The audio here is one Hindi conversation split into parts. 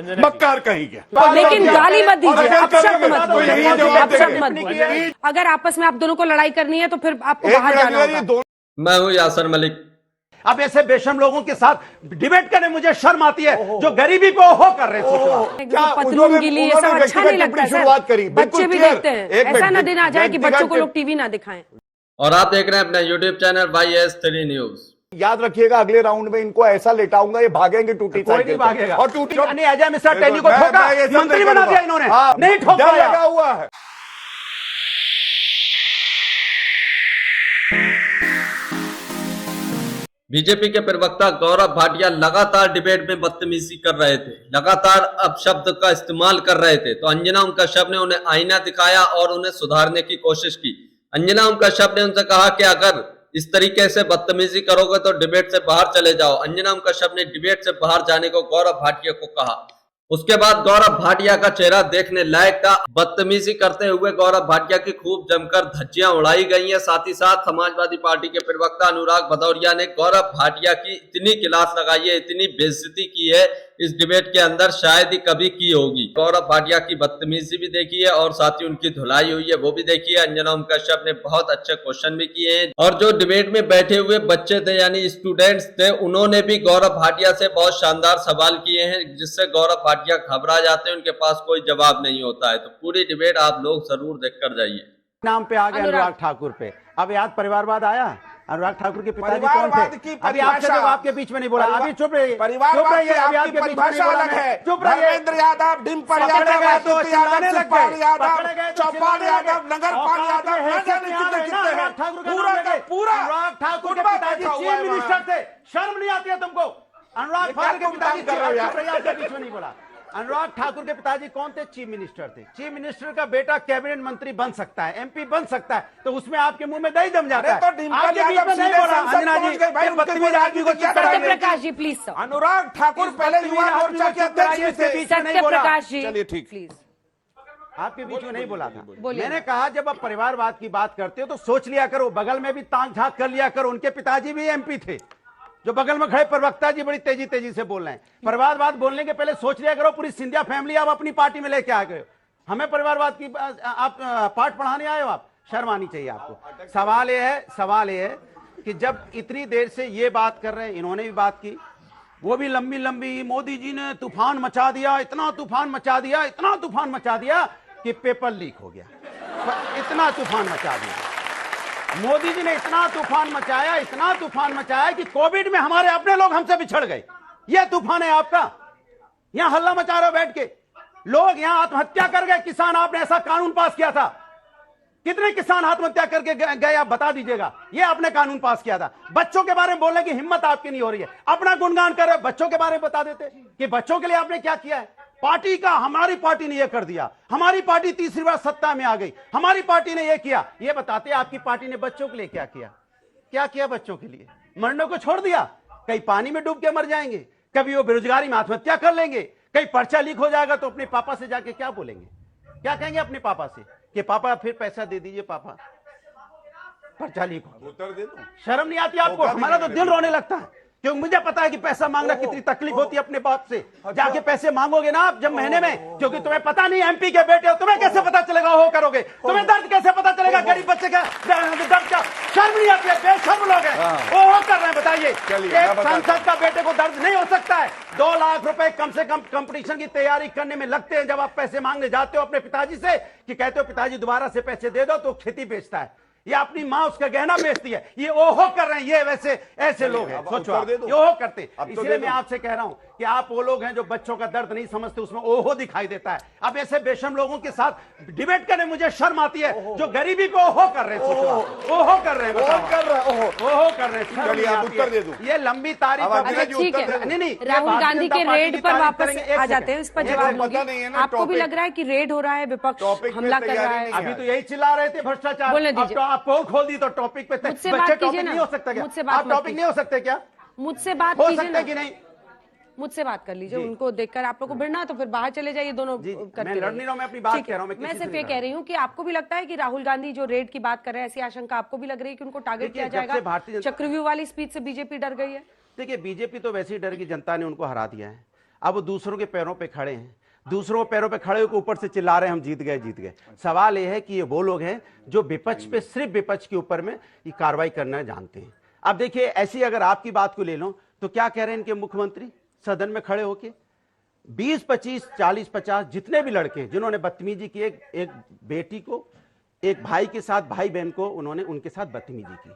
मक्कार कहीं क्या, लेकिन गाली मत दीजिए, अपशब्द मत तो यही बोलिए, जवाब अपशब्द देंगे। मत बोलिए। अगर आपस में आप दोनों को लड़ाई करनी है तो फिर आपको बाहर जाना होगा। मैं हूं यासर मलिक। अब ऐसे बेशर्म लोगों के साथ डिबेट करने मुझे शर्म आती है, जो गरीबी को ओहो कर रहे हैं। पतलून के लिए ये सब अच्छा नहीं लगता शुरुआत करी, है, बच्चे भी देखते हैं। ऐसा ना दिन आ जाए कि बच्चों को लोग टीवी ना दिखाएं। और आप देख रहे हैं अपना यूट्यूब चैनल YS3 न्यूज। याद रखिएगा, अगले राउंड में इनको ऐसा लेटाऊंगा, ये भागेंगे टूटी कोई नहीं भागेगा। और टूटी अजय मिश्रा टेली को ठोका, मंत्री बना दिया इन्होंने, नहीं ठोका लगा हुआ है। बीजेपी के प्रवक्ता गौरव भाटिया लगातार डिबेट में बदतमीजी कर रहे थे, लगातार अपशब्द का इस्तेमाल कर रहे थे। तो अंजना उनका शब्द ने उन्हें आईना दिखाया और उन्हें सुधारने की कोशिश की। अंजना उनका शब्द ने उनसे कहा कि अगर इस तरीके से बदतमीजी करोगे तो डिबेट से बाहर चले जाओ। अंजना उनका शब्द ने डिबेट से बाहर जाने को गौरव भाटिया को कहा। उसके बाद गौरव भाटिया का चेहरा देखने लायक था। बदतमीजी करते हुए गौरव भाटिया की खूब जमकर धज्जियां उड़ाई गई हैं। साथ ही साथ समाजवादी पार्टी के प्रवक्ता अनुराग भदौरिया ने गौरव भाटिया की इतनी क्लास लगाई है, इतनी बेइज्जती की है इस डिबेट के अंदर शायद ही कभी की होगी। गौरव भाटिया की बदतमीजी भी देखी है और साथ ही उनकी धुलाई हुई है वो भी देखी है। अंजना ओम कश्यप ने बहुत अच्छे क्वेश्चन भी किए हैं और जो डिबेट में बैठे हुए बच्चे थे यानी स्टूडेंट्स थे, उन्होंने भी गौरव भाटिया से बहुत शानदार सवाल किए हैं जिससे गौरव भाटिया घबरा जाते हैं, उनके पास कोई जवाब नहीं होता है। तो पूरी डिबेट आप लोग जरूर देखकर जाइए। नाम पे आ गए अनुराग ठाकुर पे। अब याद परिवारवाद आया। अनुराग ठाकुर के पिताजी कौन थे? अभी आपके बीच में नहीं बोला, अभी चुप रहिए, परिवारवाद की आपकी परिभाषा अलग है। चुप रहिए। धर्मेंद्र यादव, डिम्पल यादव, आदित्य यादव, शिवपाल यादव, चौपाल यादव, नगरपाल यादव, न जाने कितने हैं। पूरा का पूरा अनुराग ठाकुर के पिताजी चीफ मिनिस्टर थे। शर्म नहीं आती है तुमको? अनुराग ठाकुर के पिताजी आपके बीच में नहीं बोला। अनुराग ठाकुर के पिताजी कौन थे? चीफ मिनिस्टर थे। चीफ मिनिस्टर का बेटा कैबिनेट मंत्री बन सकता है, MP बन सकता है, तो उसमें आपके मुंह में दही जम जाता है। तो डिम्पल यादव सीधे संसद पहुंच गए भाई, बदतमीज आदमी को क्या कराएंगे? सत्यप्रकाश जी प्लीज सर। अनुराग ठाकुर पहले युवा मोर्चा के अध्यक्ष भी थे। सत्यप्रकाश जी चलिए ठीक, प्लीज। आपके बीच में नहीं बोला था। मैंने कहा जब आप परिवारवाद की बात करते हो तो सोच लिया करो, बगल में भी ताक झांक कर लिया करो। उनके पिताजी भी MP थे। जो बगल में खड़े प्रवक्ता जी बड़ी तेजी तेजी से बोल रहे हैं। परिवारवाद बोलने के पहले सोच लिया करो, पूरी सिंधिया फैमिली आप अपनी पार्टी में लेके आ गए। हमें परिवारवाद की आप पाठ पढ़ाने आए हो? आप शर्म आनी चाहिए आपको। सवाल ये है कि जब इतनी देर से ये बात कर रहे हैं, इन्होंने भी बात की, वो भी लंबी लंबी, मोदी जी ने तूफान मचा दिया, इतना तूफान मचा दिया, इतना तूफान मचा दिया कि पेपर लीक हो गया। इतना तूफान मचा दिया मोदी जी ने, इतना तूफान मचाया कि कोविड में हमारे अपने लोग हमसे बिछड़ गए। यह तूफान है आपका। यहां हल्ला मचा रहे हो बैठ के। लोग यहां आत्महत्या कर गए किसान। आपने ऐसा कानून पास किया था। कितने किसान आत्महत्या करके गए आप बता दीजिएगा। यह आपने कानून पास किया था। बच्चों के बारे में बोलने की हिम्मत आपकी नहीं हो रही है। अपना गुणगान कर रहे, बच्चों के बारे में बता देते कि बच्चों के लिए आपने क्या किया है। पार्टी का, हमारी पार्टी ने यह कर दिया, हमारी पार्टी तीसरी बार सत्ता में आ गई, हमारी पार्टी ने यह किया। यह बताते आपकी पार्टी ने बच्चों के लिए क्या किया। क्या किया बच्चों के लिए? मरने को छोड़ दिया। कहीं पानी में डूब के मर जाएंगे, कभी वो बेरोजगारी में आत्महत्या कर लेंगे, कहीं पर्चा लीक हो जाएगा तो अपने पापा से जाके क्या बोलेंगे? क्या कहेंगे अपने पापा से कि पापा फिर पैसा दे दीजिए, पापा पर्चा लीक हो। उत्तर दे दो। शर्म नहीं आती आपको? हमारा तो दिल रोने लगता है क्योंकि मुझे पता है कि पैसा मांगना कितनी तकलीफ होती है। अपने बाप से जाके पैसे मांगोगे ना आप जब महीने में, क्योंकि तुम्हें पता नहीं MP के बेटे हो, तुम्हें कैसे पता चलेगा हो करोगे? तुम्हें दर्द कैसे पता चलेगा गरीब बच्चे का दर्द का? शर्म नहीं आती है? बेशर्म लोग हैं वो कर रहे हैं। बताइए, एक सांसद का बेटे को दर्द नहीं हो सकता है? 2 लाख रुपए कम से कम कंपटीशन की तैयारी करने में लगते हैं। जब आप पैसे मांगने जाते हो अपने पिताजी से कि कहते हो पिताजी दोबारा से पैसे दे दो, तो खेती बेचता है या अपनी माँ उसका गहना बेचती है। ये ओहो कर रहे हैं। ये वैसे ऐसे लोग हैं, सोचो आप, ये ओहो करते। इसलिए मैं आपसे कह रहा हूं कि आप वो लोग हैं जो बच्चों का दर्द नहीं समझते, उसमें ओहो दिखाई देता है। अब ऐसे बेशर्म लोगों के साथ डिबेट करने मुझे शर्म आती है, जो गरीबी को ओहो कर रहे हैं। ओहो कर रहे हैं, ओहो कर रहे हैं। उत्तर दे दो। ये लंबी तारीफ। ठीक है, नहीं, राहुल गांधी के रेड पर वापस आ जाते हैं, इस पर जवाब लोगे। आपको भी लग रहा है कि रेड हो रहा है, विपक्ष हमला कर रहा है? अभी तो यही चिल्ला रहे थे भ्रष्टाचार। बोलने दीजिए। आप पोल खोल दी तो टॉपिक पे मुझसे बात कीजिए ना। नहीं हो सकता क्या? मुझसे बात आप टॉपिक नहीं हो सकते क्या? मुझसे बात हो कीजिए सकता ना। है कि नहीं? मुझसे बात कर लीजिए। उनको देखकर आप लोग को भिड़ना तो फिर बाहर चले जाइए दोनों करके। मैं लड़ नहीं रहा हूं, मैं अपनी बात कह रहा हूं। मैं सिर्फ ये कह रही हूँ कि आपको भी लगता है कि राहुल गांधी जो रेड की बात कर रहे हैं, ऐसी आशंका आपको भी लग रही है कि उनको टारगेट किया जाएगा? चक्रव्यूह वाली स्पीच से बीजेपी डर गई है? देखिए, बीजेपी तो वैसे ही डर की, जनता ने उनको हरा दिया है। अब वो दूसरों के पैरों पे खड़े हैं, दूसरों के पैरों पे खड़े होकर ऊपर से चिल्ला रहे हैं हम जीत गए। सवाल यह है कि ये वो लोग हैं जो विपक्ष पे, सिर्फ विपक्ष के ऊपर में ये कार्रवाई करना जानते हैं। अब देखिए, ऐसी अगर आपकी बात को ले लो तो क्या कह रहे हैं इनके मुख्यमंत्री सदन में खड़े होके, 20, 25, 40, 50 जितने भी लड़के जिन्होंने बदतमीजी की, एक बेटी को, एक भाई के साथ, भाई बहन को उन्होंने उनके साथ बदतमीजी की,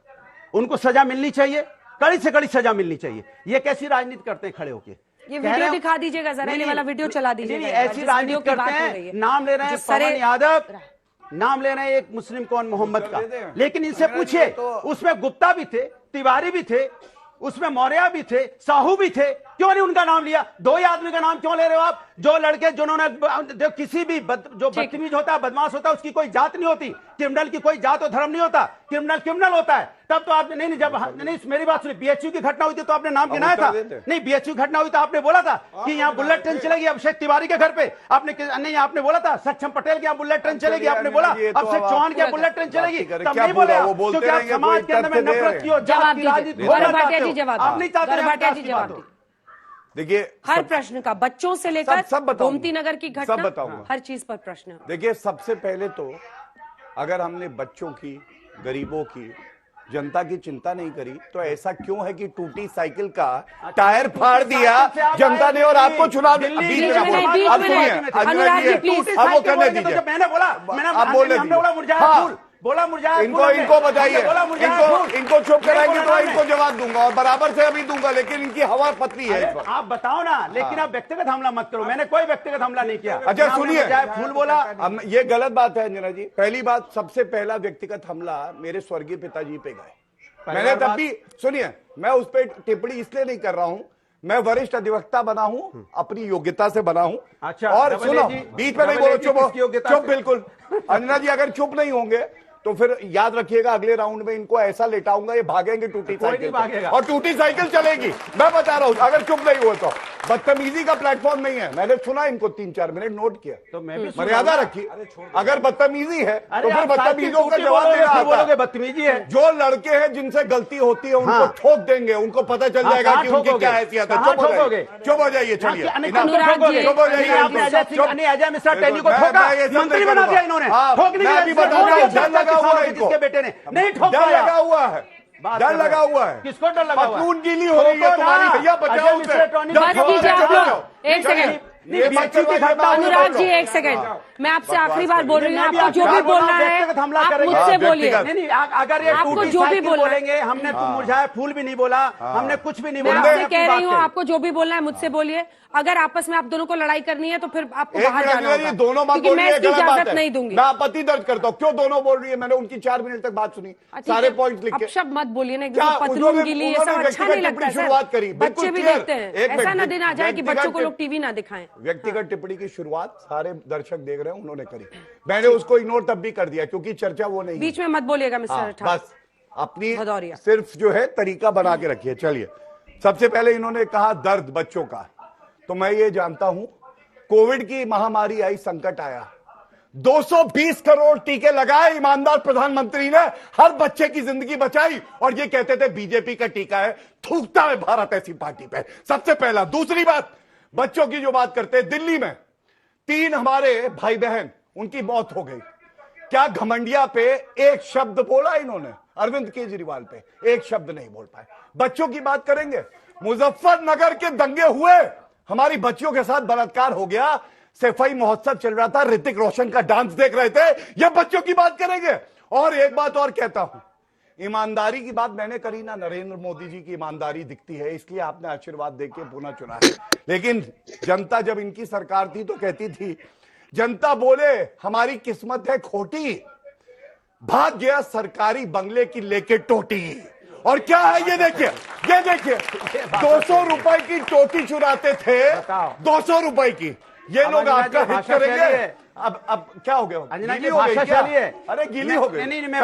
उनको सजा मिलनी चाहिए, कड़ी से कड़ी सजा मिलनी चाहिए। ये कैसी राजनीति करते हैं खड़े होके? ये वीडियो दिखा दीजिएगा जरा, ये वाला वीडियो चला दीजिएगा। ऐसी राजनीति करते हैं। नाम ले रहे हैं पवन यादव, नाम ले रहे हैं एक मुस्लिम कौन मोहम्मद का, लेकिन इनसे पूछिए, उसमें गुप्ता भी थे, तिवारी भी थे, उसमें मौर्य भी थे, साहू भी थे, क्यों नहीं उनका नाम लिया? 2 ही आदमी का नाम क्यों ले रहे हो आप? जो लड़के जिन्होंने किसी भी जो बदतमीज होता है, बदमाश होता है, उसकी कोई जात नहीं होती, क्रिमिनल की कोई जात और धर्म नहीं होता, क्रिमिनल होता है। तब तो आपने नहीं, जब नहीं, मेरी बात सुनिए, बीएचयू की घटना हुई थी तो आपने नाम गिनाया था? नहीं, बीएचयू घटना हुई तो आपने बोला था कि यहाँ बुलेट ट्रेन चलेगी अभिषेक तिवारी के घर पे, आपने नहीं, आपने बोला था सक्षम पटेल के यहाँ बुलेट ट्रेन चलेगी, आपने बोला अभिषेक चौहान के यहाँ बुलेट ट्रेन चलेगी, तब नहीं बोले आप, क्योंकि आप समाज के अंदर में नफरत की और जात की राजनीति आप नहीं चाहते। देखिए, हर प्रश्न का, बच्चों से लेकर गोमती नगर की घटना, बताऊंगा, हर चीज पर प्रश्न। देखिए, सबसे पहले तो अगर हमने बच्चों की, गरीबों की, जनता की चिंता नहीं करी तो ऐसा क्यों है कि टूटी साइकिल का टायर फाड़ दिया जनता ने और आपको चुनाव बीच में अनुराग जी प्लीज, अब वो करने दीजिए। मैंने बोला, आप बोलने दीजिए, बोला मुरझाया, इनको बताइए, इनको चुप कराएंगे तो इनको जवाब दूंगा और बराबर से अभी दूंगा, लेकिन इनकी हवा पतली है इस पर। आप बताओ ना, लेकिन आप व्यक्तिगत हमला मत करो। मैंने कोई व्यक्तिगत हमला नहीं किया। अच्छा सुनिए, फूल बोला, ये गलत बात है अंजना जी। पहली बात, सबसे पहला व्यक्तिगत हमला मेरे स्वर्गीय पिताजी पे गए। मैंने तब भी, सुनिए, मैं उस पर टिप्पणी इसलिए नहीं कर रहा हूं, मैं वरिष्ठ अधिवक्ता बना हूं, अपनी योग्यता से बना हूं। अच्छा, और सुनो, बीच में नहीं बोलो, चुप बिल्कुल। अंजना जी अगर चुप नहीं होंगे तो फिर याद रखिएगा, अगले राउंड में इनको ऐसा लेटाऊंगा, ये भागेंगे टूटी साइकिल, और टूटी साइकिल चलेगी। मैं बता रहा हूं, अगर चुप नहीं हुए तो। बदतमीजी का प्लेटफॉर्म नहीं है, मैंने सुना इनको 3-4 मिनट नोट किया, तो मैं भी मर्यादा रखी। अगर बदतमीजी है तो फिर बदतमीजों का जवाब देना आता है। बदतमीजी है, जो लड़के हैं जिनसे गलती होती है उनको ठोक देंगे, उनको पता चल जाएगा कि उनकी क्या हैसियत है। चुप हो जाइए, चलिए, चुप हो जाइए। अजय मिश्रा टेली को ठोका, मंत्री बना दिया इन्होंने, जिसके बेटे ने नहीं ठोका, लगा हुआ है, डर लगा हुआ है। किसको डर लगा हुआ है? खून गीली हो रही है तुम्हारी, भैया बचाओ उसे। बस कीजिए आप लोग, एक सेकंड। अनुराग जी एक सेकंड, मैं आपसे आखिरी बार बोल रही हूँ, आपको जो भी बोलना है आप मुझसे बोलिए। नहीं, अगर ये आपको जो भी बोलेंगे, हमने मुरझाया फूल भी नहीं बोला, हमने कुछ भी नहीं बोला। मैं आपसे कह रही हूँ, आपको जो भी बोलना है मुझसे बोलिए। अगर आपस में आप दोनों को लड़ाई करनी है तो फिर आपको बाहर जाना होगा, दोनों बात क्योंकि मैं इसकी इजाजत नहीं दूंगी। मैं आपत्ति दर्ज करता हूँ। क्यों दोनों बोल रही है? मैंने उनकी 4 मिनट तक बात सुनी, सारे पॉइंट लिख के। अब शब्द मत बोलिए ना, पतलून गीली, ये सब अच्छा नहीं लगता। शुरुआत करी, बच्चे भी देखते हैं, ऐसा ना दिन आ जाए कि बच्चों को लोग टीवी ना दिखाएं। व्यक्तिगत टिप्पणी की शुरुआत सारे दर्शक देख रहे हैं, उन्होंने करी, मैंने उसको इग्नोर तब भी कर दिया क्योंकि चर्चा वो नहीं। बीच में मत बोलिएगा मिस्टर, बस अपनी सिर्फ जो है तरीका बना के रखिए। चलिए, सबसे पहले इन्होंने कहा दर्द बच्चों का, तो मैं ये जानता हूं, कोविड की महामारी आई, संकट आया, 220 करोड़ टीके लगाए ईमानदार प्रधानमंत्री ने, हर बच्चे की जिंदगी बचाई, और ये कहते थे बीजेपी का टीका है, थूकता है भारत ऐसी पार्टी पे। सबसे पहला। दूसरी बात, बच्चों की जो बात करते हैं, दिल्ली में 3 हमारे भाई बहन, उनकी मौत हो गई। क्या घमंडिया पे एक शब्द बोला इन्होंने? अरविंद केजरीवाल पे एक शब्द नहीं बोल पाए। बच्चों की बात करेंगे, मुजफ्फरनगर के दंगे हुए, हमारी बच्चियों के साथ बलात्कार हो गया, सफाई महोत्सव चल रहा था, ऋतिक रोशन का डांस देख रहे थे, ये बच्चों की बात करेंगे। और एक बात और कहता हूं, ईमानदारी की बात मैंने करी ना, नरेंद्र मोदी जी की ईमानदारी दिखती है, इसलिए आपने आशीर्वाद देके पुनः चुना है। लेकिन जनता जब इनकी सरकार थी तो कहती थी, जनता बोले हमारी किस्मत है खोटी, भाग गया सरकारी बंगले की लेके टोटी। और क्या है ये देखिए, ये देखिए, 200 रुपए की टोटी चुराते थे, 200 रुपए की। ये लोग आपका हित करेंगे। अब क्या हो गया? गीली हो गई क्या? अरे गीली हो गई। नहीं, मैं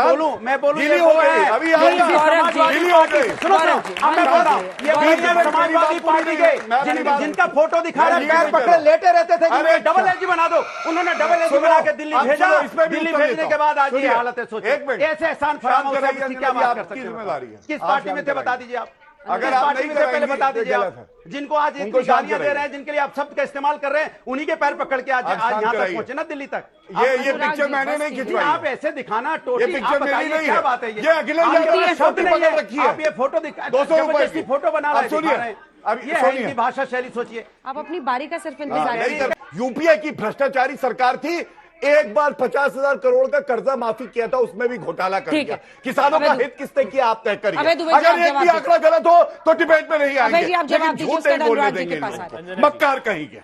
बोलूं गीली हो गई, अभी गीली हो गई। सुनो, अब मैं बोल रहा हूं, ये समाजवादी पार्टी के जिनका फोटो दिखा रहा है, पैर पकड़े लेटे रहते थे, डबल एजी बना दो, उन्होंने डबल एजी बना के दिल्ली भेजा। दिल्ली भेजने के बाद आज ये हालत है। सोचिए, ऐसे एहसान फरामोश क्या बात कर सकते हैं? किस पार्टी में थे बता दीजिए आप? अगर आप नहीं पहले कराएंगे बता तो दीजिए गलत आप, है। जिनको आज उनको इतनी शांत गालियां दे कराइए। रहे हैं, जिनके लिए आप शब्द का इस्तेमाल कर रहे हैं, उन्हीं के पैर पकड़ के आज शांत यहाँ तक कराइए। पहुंचे ना दिल्ली तक। ये अनुराग पिक्चर जी, मैंने बस नहीं कीजिए। खिंचवाई आप ऐसे दिखाना ये टोटी, पिक्चर आप मेरी बताइए नहीं क्या है। बात है ये अखिलेश आपकी यादव ने ये शॉट शब्द नहीं पकड़ है। रखी है। आप ये फोटो दिखा 200 रुपए जबरदस्ती की। फोटो बना अब रहे सुनिए, हैं। अब ये है सुनिए। इनकी भाषा शैली, सोचिए। आप अपनी बारी का सिर्फ हाँ, इंतजार नहीं करिए। कर- यूपीए की भ्रष्टाचारी सरकार थी, एक बार 50,000 करोड़ का कर्जा माफी किया था, उसमें भी घोटाला कर ठीक दिया। है। किसानों अबे का दु- हित किसने किया, आप तय करिए। अबे दुबे जी, आप अगर एक जवाब भी दीजिए। आंकड़ा गलत हो तो डिबेट में नहीं आएंगे, जी, आप जवाब लेकिन दीजिए, झूठ उसके नहीं बाद बोलने अनुराग जी देंगे के पास इनको। आ जाए। मक्कार कहेंगे।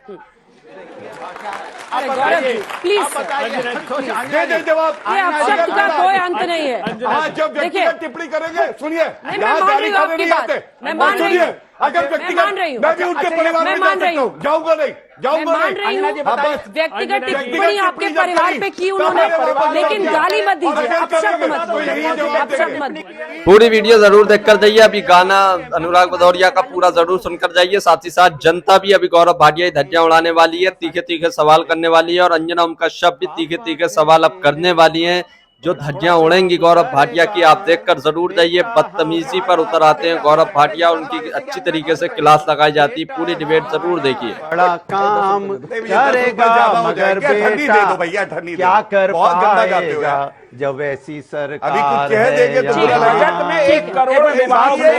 अरे गौरव जी, प्लीज आप बताइए। दे दे जवाब। ये अपशब्द का कोई अंत नहीं है। हाँ, जब देखिए, व्यक्तिगत टिप्पणी करेंगे, सुनिए, मैं यहाँ मान जारी रही हूँ खाने आपकी नहीं बात। आते। मैं और मान रही सुनिए, हूँ। अगर मैं व्यक्तिगत, मान रही हूँ। मैं भी उनके अच्छा, परिवार मैं में मान जा रही सकता हूँ। हूँ, जाऊंगा नहीं, मैं जाऊंगा मान नहीं। रही हूँ। हाँ, बस। व्यक्तिगत व्यक्तिगत टिप्पणी आपके जब परिवार करी, पे की तब उन्होंने, मैंने वापस लेकिन जवाब गाली दिया। मत दीजिए, और अगर अपशब्द करेंगे मत तो यही जवाब अपशब्द देंगे। मत दीजिए। पूरी वीडियो जरूर देखकर जाइए। अभी गाना अनुराग भदौरिया का पूरा जरूर सुनकर जाइए। साथ ही साथ जनता भी अभी गौरव भाटिया की धज्जियां उड़ाने वाली है, तीखे तीखे सवाल करने वाली है, और अंजना उनका शब्द भी तीखे तीखे सवाल अब करने वाली है। जो धज्जियां उड़ेंगी गौरव भाटिया की, आप देखकर जरूर जाइए। बदतमीजी पर उतर आते हैं गौरव भाटिया, उनकी अच्छी तरीके से क्लास लगाई जाती है। पूरी डिबेट जरूर देखिए। बड़ा काम करेगा मगर बेटा क्या कर पाएगा जब ऐसी सरकार अभी कुछ कह देंगे तो है। बुरा लगेगा। बजट में 1 करोड़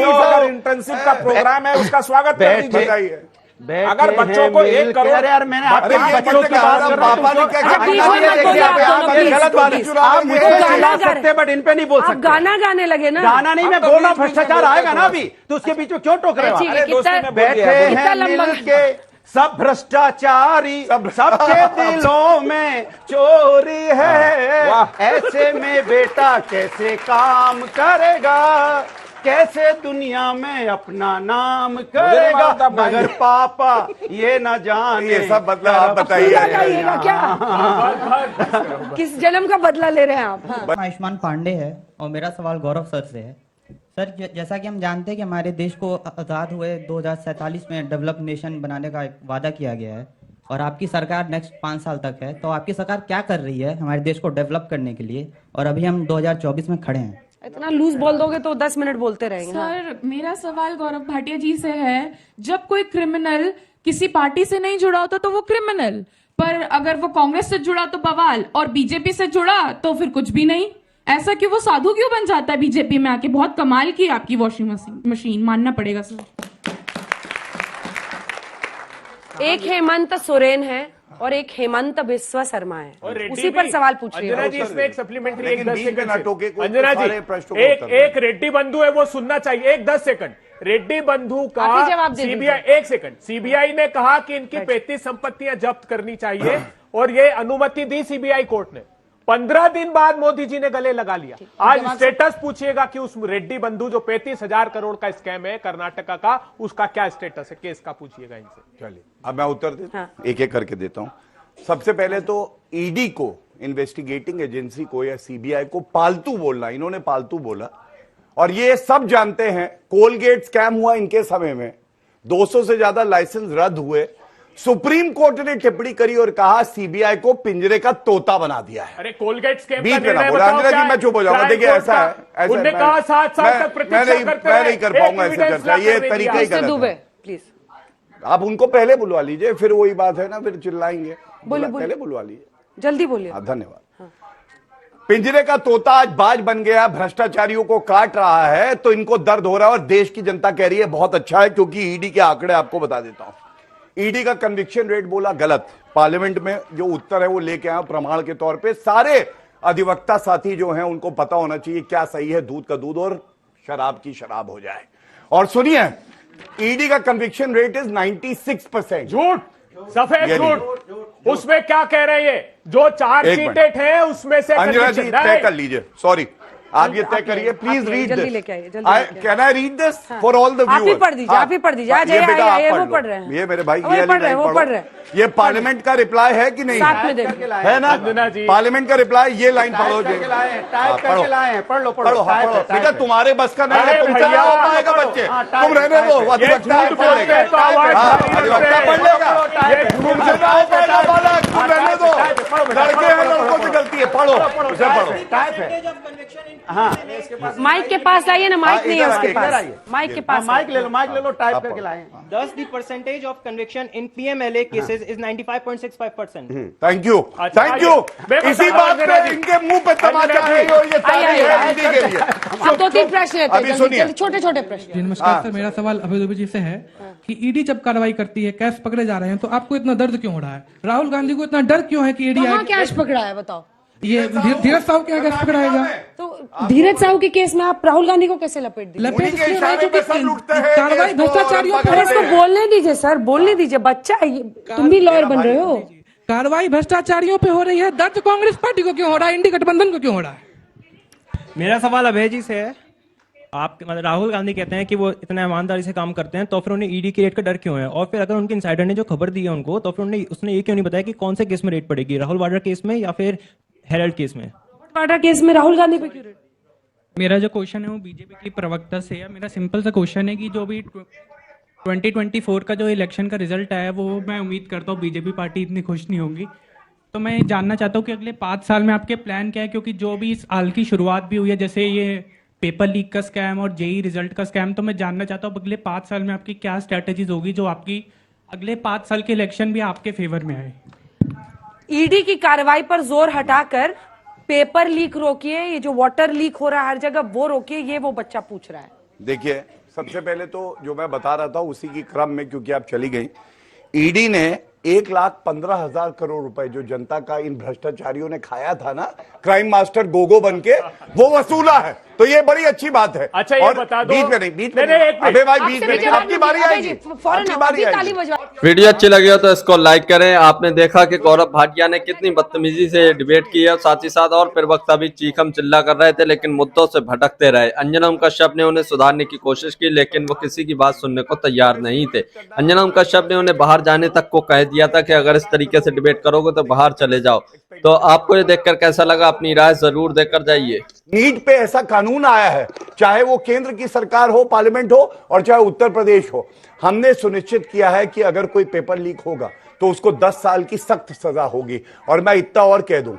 युवाओं इंटर्नशिप का प्रोग्राम है, उसका स्वागत कर दीजिए। बताइए। अगर बच्चों को 1 करोड़, अरे यार मैंने अरे आपके ये बच्चों की बात कर रहा हूं, पापा ने क्या आप बीच में मत बोलिए, आप दोनों, ये प्लीज, गलत बात है। प्लीज। आप मुझे वो गाना चिल्ला गा सकते हैं बट इन पे नहीं बोल आप सकते। गाना गाने लगे ना। गाना नहीं, मैं बोल रहा हूँ, भ्रष्टाचार आएगा ना अभी, तो उसके बीच में क्यों टोक रहे हो आप? ठीक है, अरे दोस्ती कितना में बोल दिया। बैठे कितना हैं लंबा मिलके सब भ्रष्टाचारी, सबके दिलों में चोरी है। ऐसे में बेटा कैसे काम करेगा, कैसे दुनिया में अपना नाम करेगा, मगर पापा ये न जाने। ये सब बदला आप बताइए। लगाइएगा क्या? किस जन्म का बदला ले रहे हैं आप? हाँ। आयुष्मान पांडे है और मेरा सवाल गौरव सर से है। सर, जैसा कि हम जानते हैं कि हमारे देश को आज़ाद हुए 2047 में डेवलप नेशन बनाने का एक वादा किया गया है, और आपकी सरकार नेक्स्ट 5 साल तक है, तो आपकी सरकार क्या कर रही है हमारे देश को डेवलप करने के लिए? और अभी हम 2024 में खड़े हैं। इतना लूज बोल दोगे तो 10 मिनट बोलते रहेंगे। सर, मेरा सवाल गौरव भाटिया जी से है, जब कोई क्रिमिनल किसी पार्टी से नहीं जुड़ा होता तो वो क्रिमिनल, पर अगर वो कांग्रेस से जुड़ा तो बवाल, और बीजेपी से जुड़ा तो फिर कुछ भी नहीं। ऐसा क्यों? वो साधु क्यों बन जाता है बीजेपी में आके? बहुत कमाल की आपकी वॉशिंग मशीन, मानना पड़ेगा सर। एक हेमंत सोरेन है और एक हेमंत बिस्वा शर्मा है, उसी पर सवाल पूछिए। अंजना जी, इसमें एक सप्लीमेंट्री, लेकिन 10 बीच में सेकंड ना से। टोके, कोई अंजना तो जी, सारे प्रश्नों का उत्तर एक रेड्डी बंधु है, वो सुनना चाहिए। 10 सेकंड। रेड्डी बंधु का आप ही जवाब दे सीबीआई, 1 सेकंड, सीबीआई ने कहा कि इनकी 35 संपत्तियां जब्त करनी चाहिए, और ये अनुमति दी सीबीआई कोर्ट ने। 15 दिन बाद मोदी जी ने गले लगा लिया। आज स्टेटस पूछिएगा कि उस रेड्डी बंधु जो 35,000 करोड़ का स्कैम है कर्नाटका का, उसका क्या स्टेटस है, केस का पूछिएगा इनसे। चलिए, अब मैं उत्तर देता हाँ। एक एक करके देता हूं। सबसे पहले तो ईडी को, इन्वेस्टिगेटिंग एजेंसी को या सीबीआई को पालतू बोलना, इन्होंने पालतू बोला, और ये सब जानते हैं कोलगेट स्कैम हुआ इनके समय में, 200 से ज्यादा लाइसेंस रद्द हुए। सुप्रीम कोर्ट ने टिप्पणी करी और कहा सीबीआई को पिंजरे का तोता बना दिया है। अरे कोलगेट स्कैम बीच का में ना निर्णय बोला, बताओ अंजना क्या जी मैं चुप हो जाऊंगा। है? देखिए ऐसा है, ऐसा उनने है, कहा 7 साल मैं- तक प्रतीक्षा करते मैं रहे, नहीं कर एक पाऊंगा ऐसे evidence चर्चा, ला ये कर दे तरीका दिया। ही मिस्टर गलत दुबे, है। प्लीज आप उनको पहले बुलवा लीजिए, फिर वही बात है ना, फिर चिल्लाएंगे। बोलिए। पहले बुलवा लीजिए, जल्दी बोलिए। धन्यवाद। पिंजरे का तोता आज बाज बन गया, भ्रष्टाचारियों को काट रहा है, तो इनको दर्द हो रहा है, और देश की जनता कह रही है बहुत अच्छा है, क्योंकि ईडी के आंकड़े आपको बता देता हूं। ईडी का कन्विक्शन रेट बोला गलत, पार्लियामेंट में जो उत्तर है वो लेके आया प्रमाण के तौर पे। सारे अधिवक्ता साथी जो हैं उनको पता होना चाहिए क्या सही है, दूध का दूध और शराब की शराब हो जाए। और सुनिए, ईडी का कन्विक्शन रेट इज 96%। झूठ, सफेद ये नहीं। झूठ। उसमें क्या कह रहे हैं? जो चार्जशीटेड है उसमें से अंजना जी conviction- तय कर लीजिए, सॉरी आप ये तय करिए, प्लीज रीड जल्दी दिस। लेके आइए, जल्दी लेके आइए। Can I read this for all the आप ही व्यूअर्स? पढ़ दीजिए, आप ही पढ़ दीजिए। आ जाइए, बेटा आइए, आप वो लो। पढ़ रहे हैं। ये मेरे भाई, वो ये पढ़ रहे हैं, लाइन वो पढ़ो। पढ़ रहे हैं। ये पार्लियामेंट का रिप्लाई है कि नहीं साथ में देखिए। है ना? अंजना जी। पार्लियामेंट का रिप्लाई, ये लाइन पढ़ो जी। टाइप करके लाए हैं, पढ़ लो पढ़ो, हाँ, पढ़ो। बेटा तुम्हारे बस का नहीं है, अरे तुमसे भैया, नहीं हो पाएगा पढ़ो। बच्चे, हाँ, तुम रहने दो, ये अधिवक्ता झूठ पढ़ लेगा। बोलते तो आवाज हाँ, नहीं अधिवक्ता उठते। पढ़ लेगा। ये झूठ तुमसे ना हो पाएगा बालक, तुम रहने दो, लड़के हैं, लड़कों से गलती आती है, पढ़ो उसे पढ़ो। टाइप है। हाँ, माइक के पास लाइए ना, माइक नहीं है उसके इधर पास, आइए। माइक के पास माइक ले लो, माइक ले लो, टाइप करके लाए। Thus, the percentage of conviction in PMLA cases is 95.65%. Thank you, thank you. इसी बात पे इनके मुंह पे तमाचा है और ये तारीफ है हिंदी के लिए। अब 2-3 प्रश्न लेते अभी हैं, सुनिए। छोटे छोटे प्रश्न। नमस्कार सर, मेरा सवाल अभय दुबे जी से है कि ईडी जब कार्रवाई करती है, कैश पकड़े जा रहे हैं, तो आपको इतना दर्द क्यों हो रहा है? राहुल गांधी को इतना डर क्यों है कि ईडी कहाँ कैश पकड़ा है बताओ? ये धीरज साहू के यहाँ कैश पकड़ाएगा? तो धीरज साहू के केस में आप राहुल गांधी को कैसे लपेट दिए? लपेट उन्हीं के इशारे पे सब लूटते हैं, कार्रवाई देश को भ्रष्टाचारियों और पर अरे इसको बोलने दीजिए सर, बोलने दीजिए, बच्चा है ये। तुम भी लॉयर बन रहे हो। कार्रवाई भ्रष्टाचारियों पे हो रही है, दर्द कांग्रेस पार्टी को क्यों हो रहा है, इंडी गठबंधन को क्यों हो रहा है? मेरा सवाल अभय जी से है, आप मतलब राहुल गांधी कहते हैं कि वो इतना ईमानदारी से काम करते हैं, तो फिर उन्हें ईडी की रेड का डर क्यों है? और फिर अगर उनके इनसाइडर ने जो खबर दी है उनको, तो फिर उसने ये क्यों नहीं बताया कि कौन से केस में रेड पड़ेगी, राहुल वाड्रा केस में या फिर हेराल्ड केस में? वाड्रा केस में राहुल गांधी पे क्यों रेड? मेरा जो क्वेश्चन है वो बीजेपी की प्रवक्ता से है। मेरा सिंपल सा क्वेश्चन है कि जो भी 2024 का जो इलेक्शन का रिजल्ट आया, वो मैं उम्मीद करता हूँ बीजेपी पार्टी इतनी खुश नहीं होगी। तो मैं जानना चाहता हूँ कि अगले 5 साल में आपके प्लान क्या है, क्योंकि जो भी इस साल की शुरुआत भी हुई है, जैसे ये पेपर लीक का स्कैम और जेई रिजल्ट का स्कैम, तो मैं जानना चाहता हूँ अगले 5 साल में आपकी क्या स्ट्रैटेजीज होगी जो आपकी अगले 5 साल के इलेक्शन भी आपके फेवर में आए। ईडी की कार्रवाई पर जोर हटाकर पेपर लीक रोकिए, ये जो वाटर लीक हो रहा है हर जगह वो रोकिए, ये वो बच्चा पूछ रहा है। देखिए, सबसे पहले तो जो मैं बता रहा था उसी की क्रम में, क्योंकि आप चली गई, ईडी ने 1,15,000 करोड़ रुपए जो जनता का इन भ्रष्टाचारियों ने खाया था ना, क्राइम मास्टर गोगो बन के, वो वसूला है। तो ये बड़ी अच्छी बात है। अच्छा, ये बता दो, बीच में नहीं, बीच में नहीं, नहीं, एक मिनट। अबे भाई बीच में नहीं, आपकी बारी आएगी, आपकी बारी आएगी। वीडियो अच्छी लगी हो तो इसको लाइक करें। आपने देखा कि गौरव भाटिया ने कितनी बदतमीजी से डिबेट की है, साथ ही साथ और प्रवक्ता भी चीखम चिल्ला कर रहे थे, लेकिन मुद्दों से भटकते रहे। अंजना ओम कश्यप ने उन्हें सुधारने की कोशिश की, लेकिन वो किसी की बात सुनने को तैयार नहीं थे। अंजना ओम कश्यप ने उन्हें बाहर जाने तक को कह दिया था कि अगर इस तरीके से डिबेट करोगे तो बाहर चले जाओ। तो आपको ये देखकर कैसा लगा, अपनी राय जरूर देकर जाइए। नीट पे ऐसा कानून आया है, चाहे वो केंद्र की सरकार हो, पार्लियामेंट हो, और चाहे उत्तर प्रदेश हो, हमने सुनिश्चित किया है कि अगर कोई पेपर लीक होगा तो उसको 10 साल की सख्त सजा होगी। और मैं इतना और कह दूं,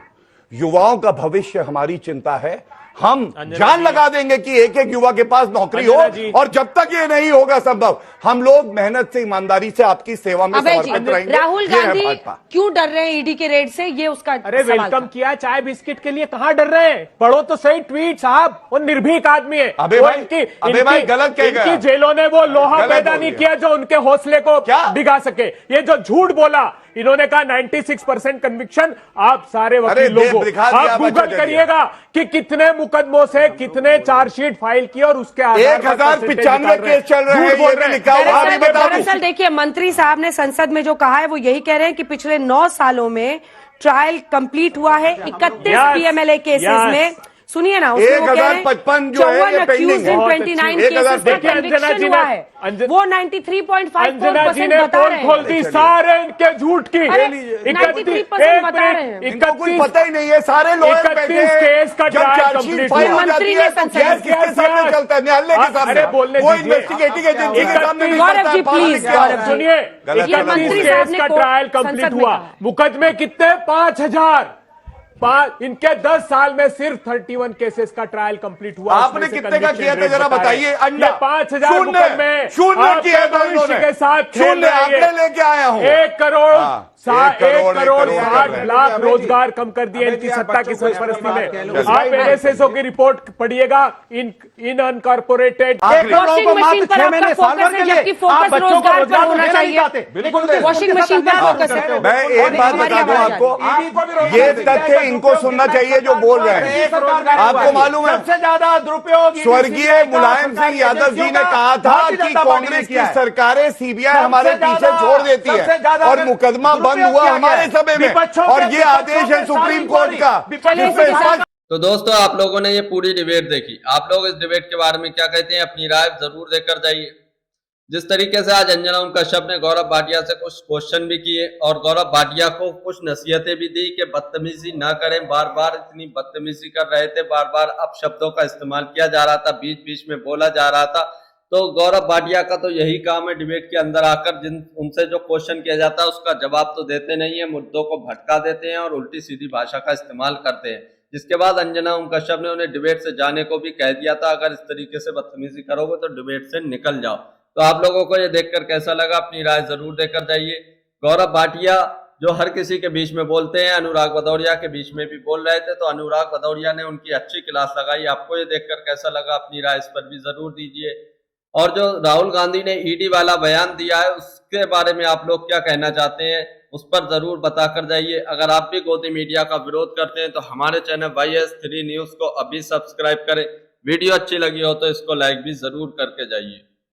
युवाओं का भविष्य हमारी चिंता है। हम जान लगा देंगे कि एक एक युवा के पास नौकरी हो, और जब तक ये नहीं होगा संभव, हम लोग मेहनत से, ईमानदारी से आपकी सेवा में समर्पित रहेंगे। राहुल गांधी क्यों डर रहे हैं ईडी के रेड से, ये उसका अरे वेलकम किया, चाय बिस्किट के लिए कहां डर रहे हैं? पढ़ो तो सही ट्वीट साहब, वो निर्भीक आदमी है। अबे भाई गलत कह गया। इनकी जेलों ने वो लोहा पैदा नहीं किया जो उनके हौसले को भिगा सके। ये जो झूठ बोला, इन्होंने कहा 96% कन्विक्शन। आप सारे वकील लोगों, आप गूगल करिएगा कि कितने मुकदमों से कितने चार्जशीट फाइल किए और उसके 1095 केस चल रहे हैं, ये भी लिखा हुआ है। दरअसल देखिए, मंत्री साहब ने संसद में जो कहा है वो यही कह रहे हैं कि पिछले 9 सालों में ट्रायल कंप्लीट हुआ है 31 पीएमएलए केसेस में। सुनिए ना, 1055 जो है ये पेंडिंग है। 29 केसेस का कन्विक्शन हुआ है, वो 93.54% बता रहे हैं। खोल दी सारे इनके झूठ की। 93% बता रहे हैं। इनको कुछ पता ही नहीं है, सारे लोग 31 केस का ट्रायल कंप्लीट हुआ। मंत्री ने संसद किसके सामने चलता है? न्यायालय के सामने, वो इन्वेस्टिगेटिंग एजेंसी के सामने। गौरव जी प्लीज, गौरव सुनिए, 31 केस का ट्रायल कंप्लीट हुआ। मुकदमे कितने? 5000। इनके 10 साल में सिर्फ 31 केसेस का ट्रायल कंप्लीट हुआ। आपने कितने का किया था जरा बताइए? अंडा 5000 मुकदमे शून्य किया था उन्होंने के साथ। शून्य आंकड़े लेके आया हूँ। 1 करोड़ 60 लाख रोजगार कम कर दिए इनकी सत्ता की सरपरस्ती में। आप एनएसएसओ की रिपोर्ट पढ़िएगा, इन अनकॉर्पोरेटेड वॉशिंग मशीन पर आपका फोकस है, जबकि फोकस रोजगार पर होना चाहिए। वॉशिंग मशीन पर फोकस है। मैं एक बात बता दूं आपको, ये तथ्य इनको सुनना चाहिए जो बोल रहे हैं। आपको मालूम है, सबसे ज्यादा दुरुपयोग स्वर्गीय मुलायम सिंह यादव जी ने कहा था कि कांग्रेस की सरकारें सीबीआई हमारे पीछे छोड़ देती है, और मुकदमा बंद हुआ हमारे समय में, और ये आदेश है सुप्रीम कोर्ट का। तो दोस्तों, आप लोगों ने ये पूरी डिबेट देखी। आप लोग इस डिबेट के बारे में क्या कहते हैं, अपनी राय जरूर देकर जाइए। जिस तरीके से आज अंजना ओम कश्यप ने गौरव भाटिया से कुछ क्वेश्चन भी किए और गौरव भाटिया को कुछ नसीहतें भी दी कि बदतमीजी ना करें, बार बार इतनी बदतमीजी कर रहे थे, बार बार अपशब्दों का इस्तेमाल किया जा रहा था, बीच बीच में बोला जा रहा था, तो गौरव भाटिया का तो यही काम है डिबेट के अंदर आकर उनसे जो क्वेश्चन किया जाता है उसका जवाब तो देते नहीं है, मुद्दों को भटका देते हैं और उल्टी सीधी भाषा का इस्तेमाल करते हैं। जिसके बाद अंजना ओम कश्यप ने उन्हें डिबेट से जाने को भी कह दिया था, अगर इस तरीके से बदतमीजी करोगे तो डिबेट से निकल जाओ। तो आप लोगों को ये देखकर कैसा लगा, अपनी राय जरूर देकर जाइए। गौरव भाटिया जो हर किसी के बीच में बोलते हैं, अनुराग भदौरिया के बीच में भी बोल रहे थे, तो अनुराग भदौरिया ने उनकी अच्छी क्लास लगाई। आपको ये देखकर कैसा लगा, अपनी राय इस पर भी जरूर दीजिए। और जो राहुल गांधी ने ईडी वाला बयान दिया है उसके बारे में आप लोग क्या कहना चाहते हैं, उस पर जरूर बताकर जाइए। अगर आप भी गोदी मीडिया का विरोध करते हैं तो हमारे चैनल YS3 न्यूज को अभी सब्सक्राइब करें। वीडियो अच्छी लगी हो तो इसको लाइक भी जरूर करके जाइए।